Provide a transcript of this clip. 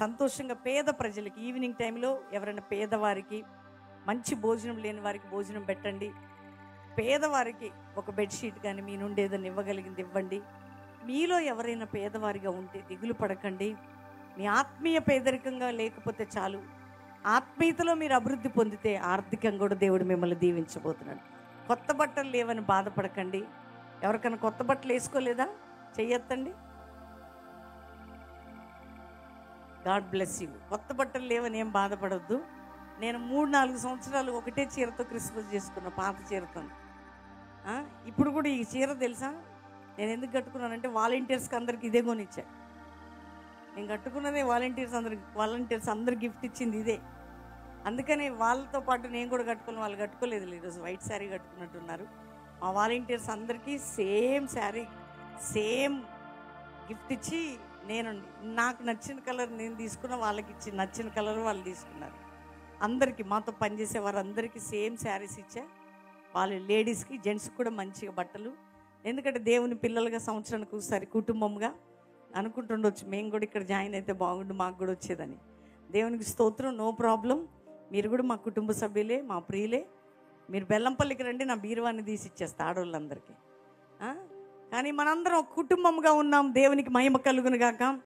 సంతోషంగా పేద ప్రజలకి ఈవినింగ్ టైంలో ఎవరైనా పేదవారికి, మంచి భోజనం లేని వారికి భోజనం పెట్టండి. పేదవారికి ఒక బెడ్షీట్ కానీ మీ నుండి ఏదైనా ఇవ్వగలిగింది ఇవ్వండి. మీలో ఎవరైనా పేదవారిగా ఉంటే దిగులు పడకండి. మీ ఆత్మీయ పేదరికంగా లేకపోతే చాలు. ఆత్మీయతలో మీరు అభివృద్ధి పొందితే ఆర్థికంగా కూడా దేవుడు మిమ్మల్ని దీవించబోతున్నాడు. కొత్త బట్టలు లేవని బాధపడకండి. ఎవరికైనా కొత్త బట్టలు వేసుకోలేదా? చెయ్యొద్దండి. God bless you. కొత్త బట్టలు లేవని ఏం బాధపడొద్దు. నేను 3-4 సంవత్సరాలు ఒకటే చీరతో క్రిస్మస్ చేసుకున్నా, పాత చీరతో. ఇప్పుడు కూడా ఈ చీర తెలుసా నేను ఎందుకు కట్టుకున్నానంటే వాలంటీర్స్కి అందరికి ఇదే కొనిచ్చా. నేను కట్టుకున్నదే వాలంటీర్స్ అందరికి గిఫ్ట్ ఇచ్చింది ఇదే. అందుకని వాళ్ళతో పాటు నేను కూడా కట్టుకుని వాళ్ళు కట్టుకోలేదు. ఈరోజు వైట్ శారీ కట్టుకున్నట్టున్నారు. మా వాలంటీర్స్ అందరికీ సేమ్ శారీ, సేమ్ గిఫ్ట్ ఇచ్చి నేను నాకు నచ్చిన కలర్ నేను తీసుకున్న, వాళ్ళకి ఇచ్చి నచ్చిన కలర్ వాళ్ళు తీసుకున్నారు. అందరికీ మాతో పనిచేసే వారందరికీ సేమ్ శారీస్ ఇచ్చా. వాళ్ళు లేడీస్కి జెంట్స్కి కూడా మంచిగా బట్టలు. ఎందుకంటే దేవుని పిల్లలుగా సంవత్సరానికి ఒకసారి కుటుంబంగా అనుకుంటుండొచ్చు, మేము కూడా ఇక్కడ జాయిన్ అయితే బాగుండు, మాకు కూడా వచ్చేదని. దేవునికి స్తోత్రం, నో ప్రాబ్లం. మీరు కూడా మా కుటుంబ సభ్యులే, మా ప్రియులే. మీరు బెల్లంపల్లికి రండి, నా బీరువాన్ని తీసి ఇచ్చేస్తా ఆడవాళ్ళందరికీ. కానీ మనందరం కుటుంబంగా ఉన్నాం. దేవునికి మహిమ కలుగును గాక.